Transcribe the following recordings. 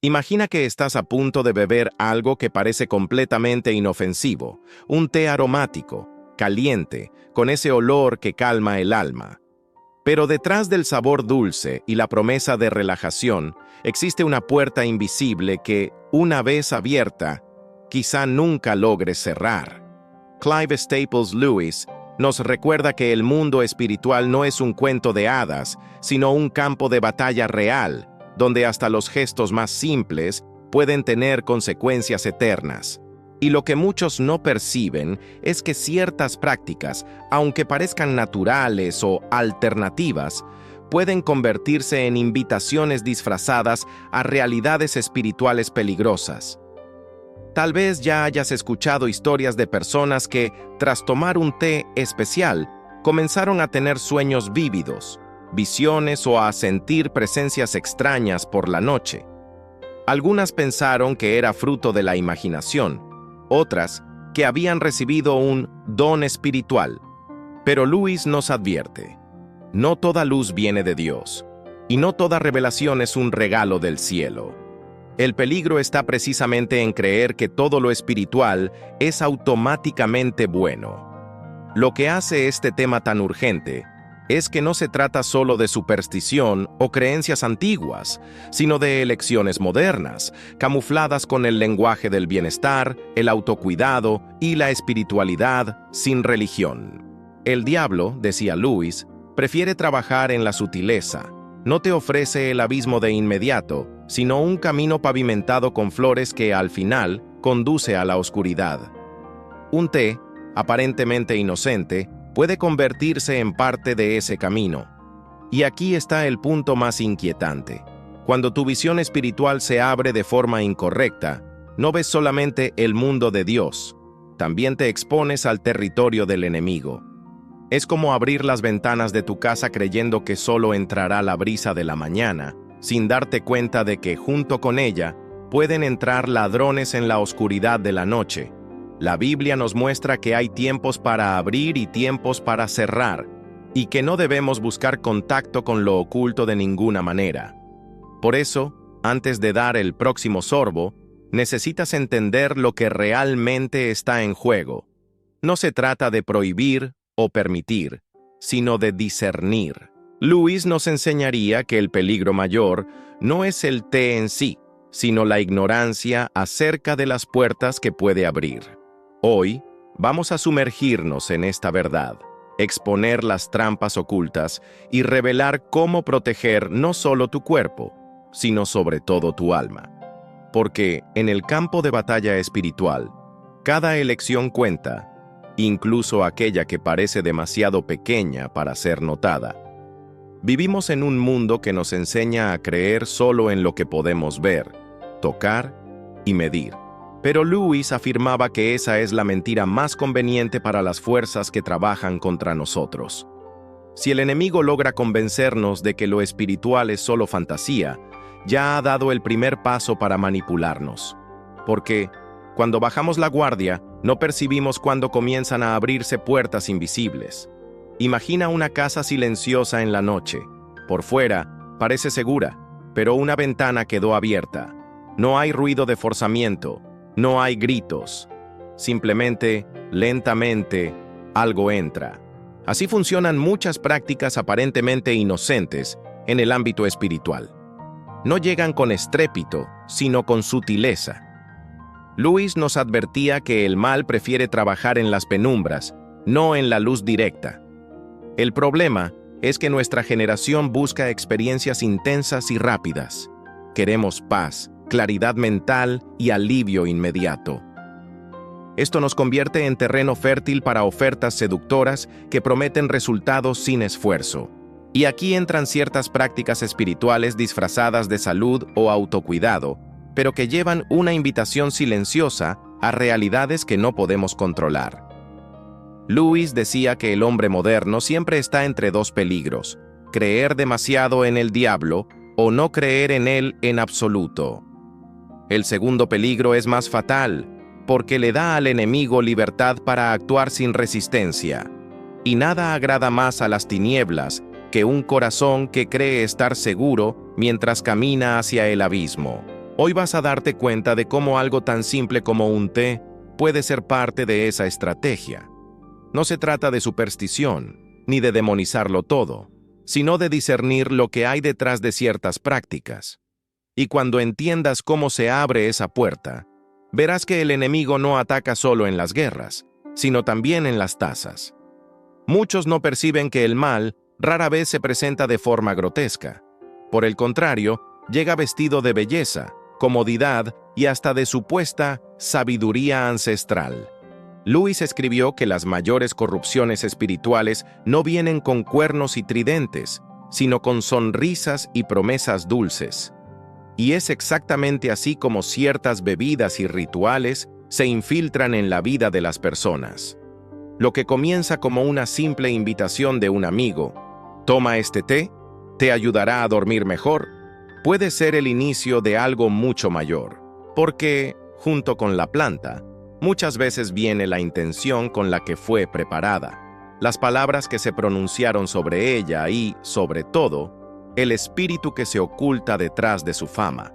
Imagina que estás a punto de beber algo que parece completamente inofensivo, un té aromático, caliente, con ese olor que calma el alma. Pero detrás del sabor dulce y la promesa de relajación, existe una puerta invisible que, una vez abierta, quizá nunca logres cerrar. Clive Staples Lewis nos recuerda que el mundo espiritual no es un cuento de hadas, sino un campo de batalla real, donde hasta los gestos más simples pueden tener consecuencias eternas. Y lo que muchos no perciben es que ciertas prácticas, aunque parezcan naturales o alternativas, pueden convertirse en invitaciones disfrazadas a realidades espirituales peligrosas. Tal vez ya hayas escuchado historias de personas que, tras tomar un té especial, comenzaron a tener sueños vívidos, visiones o a sentir presencias extrañas por la noche. Algunas pensaron que era fruto de la imaginación, otras que habían recibido un don espiritual. Pero Lewis nos advierte: no toda luz viene de Dios, y no toda revelación es un regalo del cielo. El peligro está precisamente en creer que todo lo espiritual es automáticamente bueno. Lo que hace este tema tan urgente es que no se trata solo de superstición o creencias antiguas, sino de elecciones modernas, camufladas con el lenguaje del bienestar, el autocuidado y la espiritualidad sin religión. El diablo, decía Lewis, prefiere trabajar en la sutileza. No te ofrece el abismo de inmediato, sino un camino pavimentado con flores que, al final, conduce a la oscuridad. Un té, aparentemente inocente, puede convertirse en parte de ese camino. Y aquí está el punto más inquietante. Cuando tu visión espiritual se abre de forma incorrecta, no ves solamente el mundo de Dios, también te expones al territorio del enemigo. Es como abrir las ventanas de tu casa creyendo que solo entrará la brisa de la mañana, sin darte cuenta de que junto con ella pueden entrar ladrones en la oscuridad de la noche. La Biblia nos muestra que hay tiempos para abrir y tiempos para cerrar, y que no debemos buscar contacto con lo oculto de ninguna manera. Por eso, antes de dar el próximo sorbo, necesitas entender lo que realmente está en juego. No se trata de prohibir o permitir, sino de discernir. Lewis nos enseñaría que el peligro mayor no es el té en sí, sino la ignorancia acerca de las puertas que puede abrir. Hoy, vamos a sumergirnos en esta verdad, exponer las trampas ocultas y revelar cómo proteger no solo tu cuerpo, sino sobre todo tu alma. Porque en el campo de batalla espiritual, cada elección cuenta, incluso aquella que parece demasiado pequeña para ser notada. Vivimos en un mundo que nos enseña a creer solo en lo que podemos ver, tocar y medir. Pero Lewis afirmaba que esa es la mentira más conveniente para las fuerzas que trabajan contra nosotros. Si el enemigo logra convencernos de que lo espiritual es solo fantasía, ya ha dado el primer paso para manipularnos. Porque, cuando bajamos la guardia, no percibimos cuando comienzan a abrirse puertas invisibles. Imagina una casa silenciosa en la noche. Por fuera, parece segura, pero una ventana quedó abierta. No hay ruido de forzamiento, no hay gritos. Simplemente, lentamente, algo entra. Así funcionan muchas prácticas aparentemente inocentes en el ámbito espiritual. No llegan con estrépito, sino con sutileza. Lewis nos advertía que el mal prefiere trabajar en las penumbras, no en la luz directa. El problema es que nuestra generación busca experiencias intensas y rápidas. Queremos paz, claridad mental y alivio inmediato. Esto nos convierte en terreno fértil para ofertas seductoras que prometen resultados sin esfuerzo. Y aquí entran ciertas prácticas espirituales disfrazadas de salud o autocuidado, pero que llevan una invitación silenciosa a realidades que no podemos controlar. Lewis decía que el hombre moderno siempre está entre dos peligros: creer demasiado en el diablo o no creer en él en absoluto. El segundo peligro es más fatal, porque le da al enemigo libertad para actuar sin resistencia. Y nada agrada más a las tinieblas que un corazón que cree estar seguro mientras camina hacia el abismo. Hoy vas a darte cuenta de cómo algo tan simple como un té puede ser parte de esa estrategia. No se trata de superstición, ni de demonizarlo todo, sino de discernir lo que hay detrás de ciertas prácticas. Y cuando entiendas cómo se abre esa puerta, verás que el enemigo no ataca solo en las guerras, sino también en las tazas. Muchos no perciben que el mal rara vez se presenta de forma grotesca. Por el contrario, llega vestido de belleza, comodidad y hasta de supuesta sabiduría ancestral. Lewis escribió que las mayores corrupciones espirituales no vienen con cuernos y tridentes, sino con sonrisas y promesas dulces. Y es exactamente así como ciertas bebidas y rituales se infiltran en la vida de las personas. Lo que comienza como una simple invitación de un amigo, «Toma este té, te ayudará a dormir mejor», puede ser el inicio de algo mucho mayor, porque, junto con la planta, muchas veces viene la intención con la que fue preparada, las palabras que se pronunciaron sobre ella y, sobre todo, el espíritu que se oculta detrás de su fama.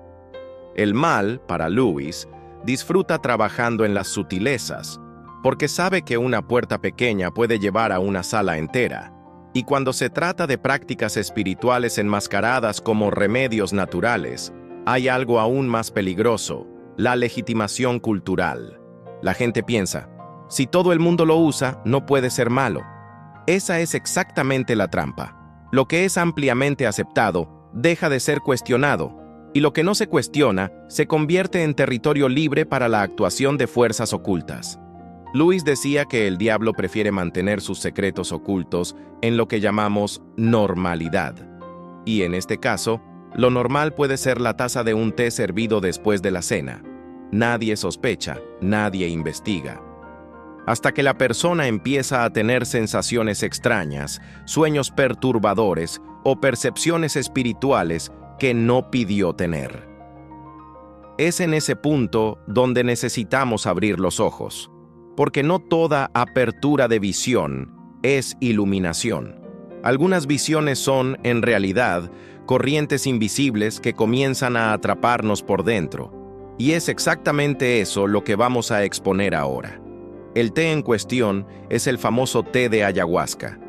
El mal, para Lewis, disfruta trabajando en las sutilezas, porque sabe que una puerta pequeña puede llevar a una sala entera. Y cuando se trata de prácticas espirituales enmascaradas como remedios naturales, hay algo aún más peligroso: la legitimación cultural. La gente piensa, si todo el mundo lo usa, no puede ser malo. Esa es exactamente la trampa. Lo que es ampliamente aceptado deja de ser cuestionado, y lo que no se cuestiona se convierte en territorio libre para la actuación de fuerzas ocultas. Lewis decía que el diablo prefiere mantener sus secretos ocultos en lo que llamamos normalidad. Y en este caso, lo normal puede ser la taza de un té servido después de la cena. Nadie sospecha, nadie investiga. Hasta que la persona empieza a tener sensaciones extrañas, sueños perturbadores o percepciones espirituales que no pidió tener. Es en ese punto donde necesitamos abrir los ojos, porque no toda apertura de visión es iluminación. Algunas visiones son, en realidad, corrientes invisibles que comienzan a atraparnos por dentro, y es exactamente eso lo que vamos a exponer ahora. El té en cuestión es el famoso té de ayahuasca.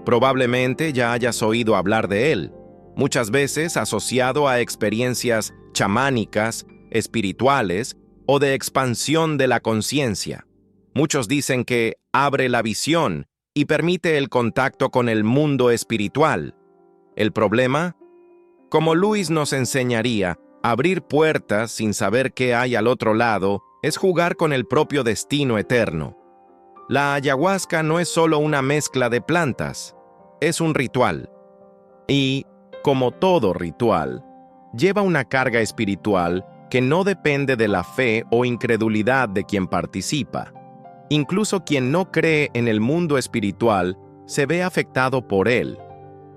Probablemente ya hayas oído hablar de él, muchas veces asociado a experiencias chamánicas, espirituales o de expansión de la conciencia. Muchos dicen que abre la visión y permite el contacto con el mundo espiritual. ¿El problema? Como Lewis nos enseñaría, abrir puertas sin saber qué hay al otro lado es jugar con el propio destino eterno. La ayahuasca no es solo una mezcla de plantas, es un ritual. Y, como todo ritual, lleva una carga espiritual que no depende de la fe o incredulidad de quien participa. Incluso quien no cree en el mundo espiritual se ve afectado por él.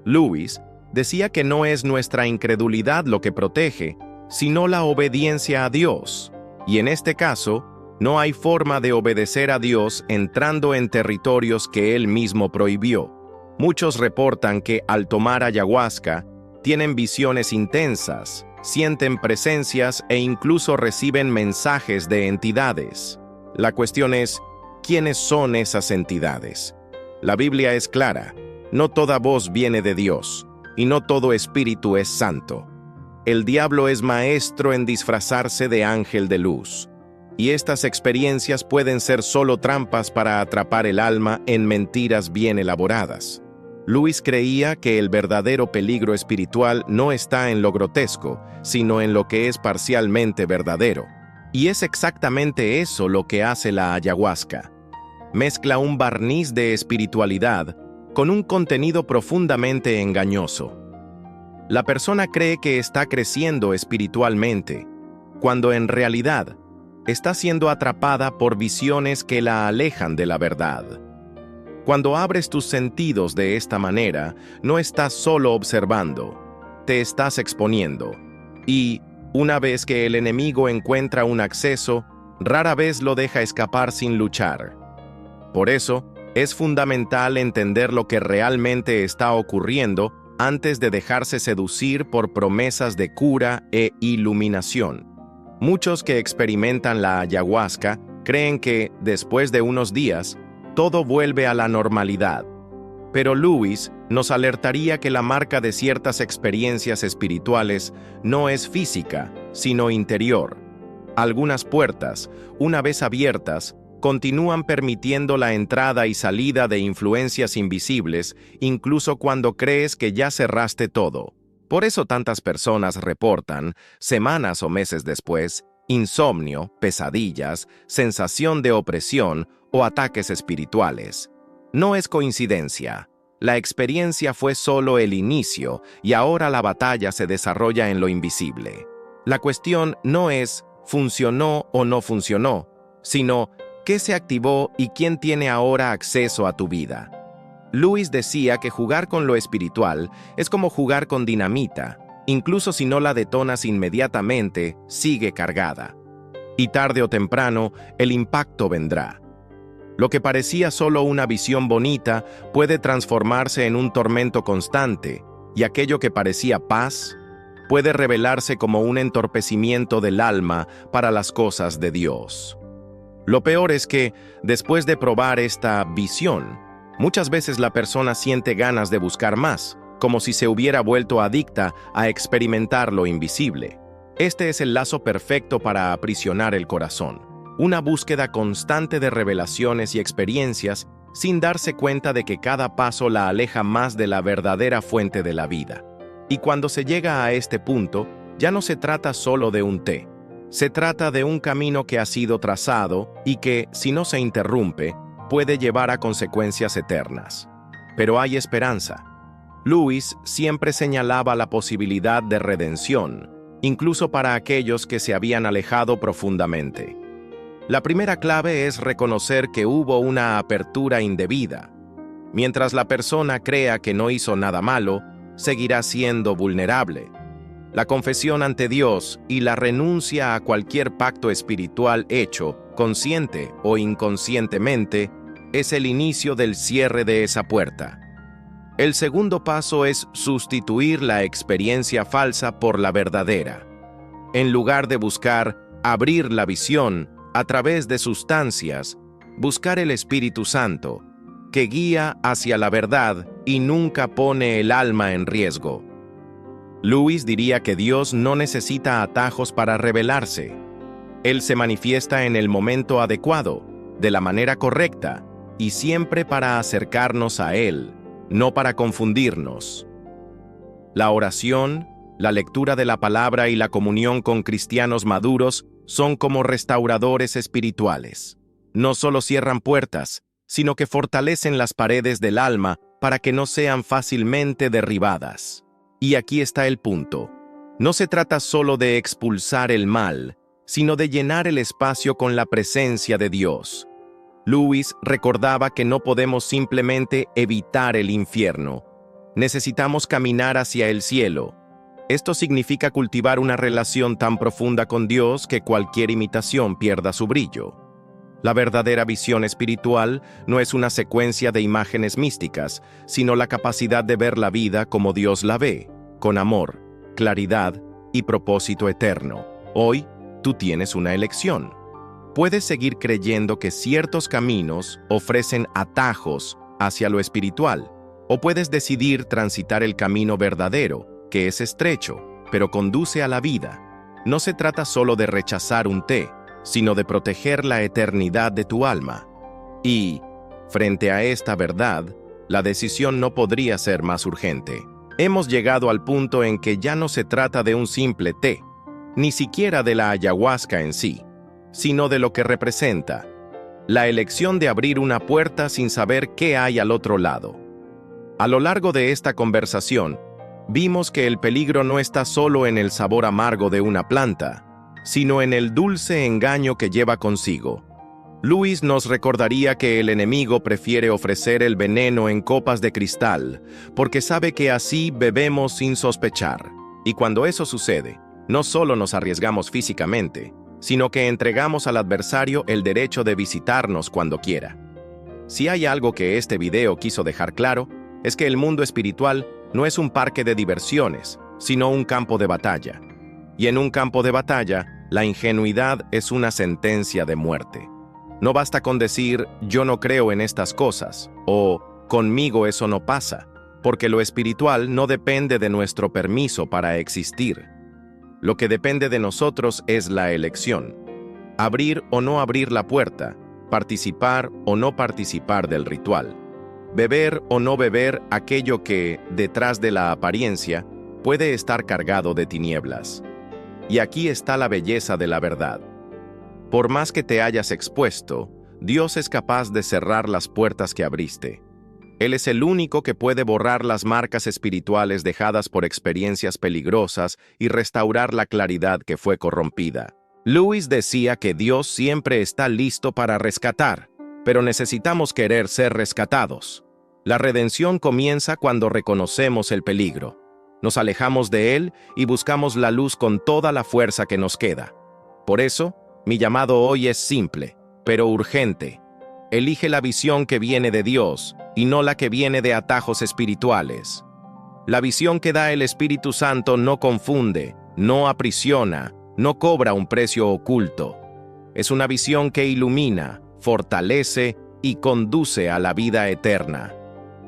Lewis decía que no es nuestra incredulidad lo que protege, sino la obediencia a Dios. Y en este caso, no hay forma de obedecer a Dios entrando en territorios que Él mismo prohibió. Muchos reportan que al tomar ayahuasca, tienen visiones intensas, sienten presencias e incluso reciben mensajes de entidades. La cuestión es, ¿quiénes son esas entidades? La Biblia es clara: no toda voz viene de Dios, y no todo espíritu es santo. El diablo es maestro en disfrazarse de ángel de luz, y estas experiencias pueden ser solo trampas para atrapar el alma en mentiras bien elaboradas. Lewis creía que el verdadero peligro espiritual no está en lo grotesco, sino en lo que es parcialmente verdadero. Y es exactamente eso lo que hace la ayahuasca. Mezcla un barniz de espiritualidad con un contenido profundamente engañoso. La persona cree que está creciendo espiritualmente, cuando en realidad está siendo atrapada por visiones que la alejan de la verdad. Cuando abres tus sentidos de esta manera, no estás solo observando, te estás exponiendo. Y, una vez que el enemigo encuentra un acceso, rara vez lo deja escapar sin luchar. Por eso, es fundamental entender lo que realmente está ocurriendo antes de dejarse seducir por promesas de cura e iluminación. Muchos que experimentan la ayahuasca creen que, después de unos días, todo vuelve a la normalidad. Pero Lewis nos alertaría que la marca de ciertas experiencias espirituales no es física, sino interior. Algunas puertas, una vez abiertas, continúan permitiendo la entrada y salida de influencias invisibles, incluso cuando crees que ya cerraste todo. Por eso tantas personas reportan, semanas o meses después, insomnio, pesadillas, sensación de opresión o ataques espirituales. No es coincidencia. La experiencia fue solo el inicio y ahora la batalla se desarrolla en lo invisible. La cuestión no es ¿funcionó o no funcionó?, sino ¿qué se activó y quién tiene ahora acceso a tu vida? Lewis decía que jugar con lo espiritual es como jugar con dinamita. Incluso si no la detonas inmediatamente, sigue cargada. Y tarde o temprano, el impacto vendrá. Lo que parecía solo una visión bonita puede transformarse en un tormento constante, y aquello que parecía paz puede revelarse como un entorpecimiento del alma para las cosas de Dios. Lo peor es que, después de probar esta visión, muchas veces la persona siente ganas de buscar más, como si se hubiera vuelto adicta a experimentar lo invisible. Este es el lazo perfecto para aprisionar el corazón. Una búsqueda constante de revelaciones y experiencias sin darse cuenta de que cada paso la aleja más de la verdadera fuente de la vida. Y cuando se llega a este punto, ya no se trata solo de un té. Se trata de un camino que ha sido trazado y que, si no se interrumpe, puede llevar a consecuencias eternas. Pero hay esperanza. Lewis siempre señalaba la posibilidad de redención, incluso para aquellos que se habían alejado profundamente. La primera clave es reconocer que hubo una apertura indebida. Mientras la persona crea que no hizo nada malo, seguirá siendo vulnerable. La confesión ante Dios y la renuncia a cualquier pacto espiritual hecho, consciente o inconscientemente, es el inicio del cierre de esa puerta. El segundo paso es sustituir la experiencia falsa por la verdadera. En lugar de buscar abrir la visión a través de sustancias, buscar el Espíritu Santo, que guía hacia la verdad y nunca pone el alma en riesgo. Lewis diría que Dios no necesita atajos para revelarse. Él se manifiesta en el momento adecuado, de la manera correcta, y siempre para acercarnos a Él, no para confundirnos. La oración, la lectura de la palabra y la comunión con cristianos maduros son como restauradores espirituales. No solo cierran puertas, sino que fortalecen las paredes del alma para que no sean fácilmente derribadas. Y aquí está el punto. No se trata solo de expulsar el mal, sino de llenar el espacio con la presencia de Dios. Lewis recordaba que no podemos simplemente evitar el infierno. Necesitamos caminar hacia el cielo. Esto significa cultivar una relación tan profunda con Dios que cualquier imitación pierda su brillo. La verdadera visión espiritual no es una secuencia de imágenes místicas, sino la capacidad de ver la vida como Dios la ve, con amor, claridad y propósito eterno. Hoy, tú tienes una elección. Puedes seguir creyendo que ciertos caminos ofrecen atajos hacia lo espiritual, o puedes decidir transitar el camino verdadero, que es estrecho, pero conduce a la vida. No se trata solo de rechazar un té, sino de proteger la eternidad de tu alma. Y, frente a esta verdad, la decisión no podría ser más urgente. Hemos llegado al punto en que ya no se trata de un simple té, ni siquiera de la ayahuasca en sí, sino de lo que representa, la elección de abrir una puerta sin saber qué hay al otro lado. A lo largo de esta conversación, vimos que el peligro no está solo en el sabor amargo de una planta, sino en el dulce engaño que lleva consigo. Lewis nos recordaría que el enemigo prefiere ofrecer el veneno en copas de cristal, porque sabe que así bebemos sin sospechar. Y cuando eso sucede, no solo nos arriesgamos físicamente, sino que entregamos al adversario el derecho de visitarnos cuando quiera. Si hay algo que este video quiso dejar claro, es que el mundo espiritual no es un parque de diversiones, sino un campo de batalla. Y en un campo de batalla, La ingenuidad es una sentencia de muerte. No basta con decir, yo no creo en estas cosas, o conmigo eso no pasa, porque lo espiritual no depende de nuestro permiso para existir. Lo que depende de nosotros es la elección. Abrir o no abrir la puerta, participar o no participar del ritual. Beber o no beber aquello que, detrás de la apariencia, puede estar cargado de tinieblas. Y aquí está la belleza de la verdad. Por más que te hayas expuesto, Dios es capaz de cerrar las puertas que abriste. Él es el único que puede borrar las marcas espirituales dejadas por experiencias peligrosas y restaurar la claridad que fue corrompida. Lewis decía que Dios siempre está listo para rescatar, pero necesitamos querer ser rescatados. La redención comienza cuando reconocemos el peligro. Nos alejamos de él y buscamos la luz con toda la fuerza que nos queda. Por eso, mi llamado hoy es simple, pero urgente. Elige la visión que viene de Dios y no la que viene de atajos espirituales. La visión que da el Espíritu Santo no confunde, no aprisiona, no cobra un precio oculto. Es una visión que ilumina, fortalece y conduce a la vida eterna.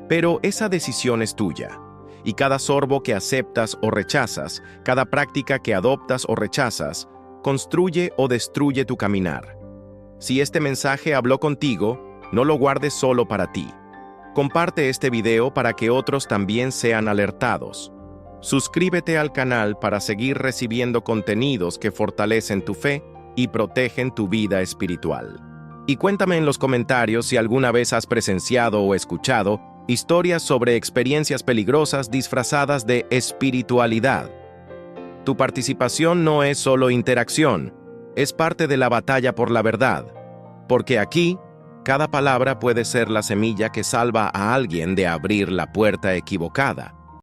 Pero esa decisión es tuya, y cada sorbo que aceptas o rechazas, cada práctica que adoptas o rechazas, construye o destruye tu caminar. Si este mensaje habló contigo, no lo guardes solo para ti. Comparte este video para que otros también sean alertados. Suscríbete al canal para seguir recibiendo contenidos que fortalecen tu fe y protegen tu vida espiritual. Y cuéntame en los comentarios si alguna vez has presenciado o escuchado historias sobre experiencias peligrosas disfrazadas de espiritualidad. Tu participación no es solo interacción, es parte de la batalla por la verdad, porque aquí, cada palabra puede ser la semilla que salva a alguien de abrir la puerta equivocada.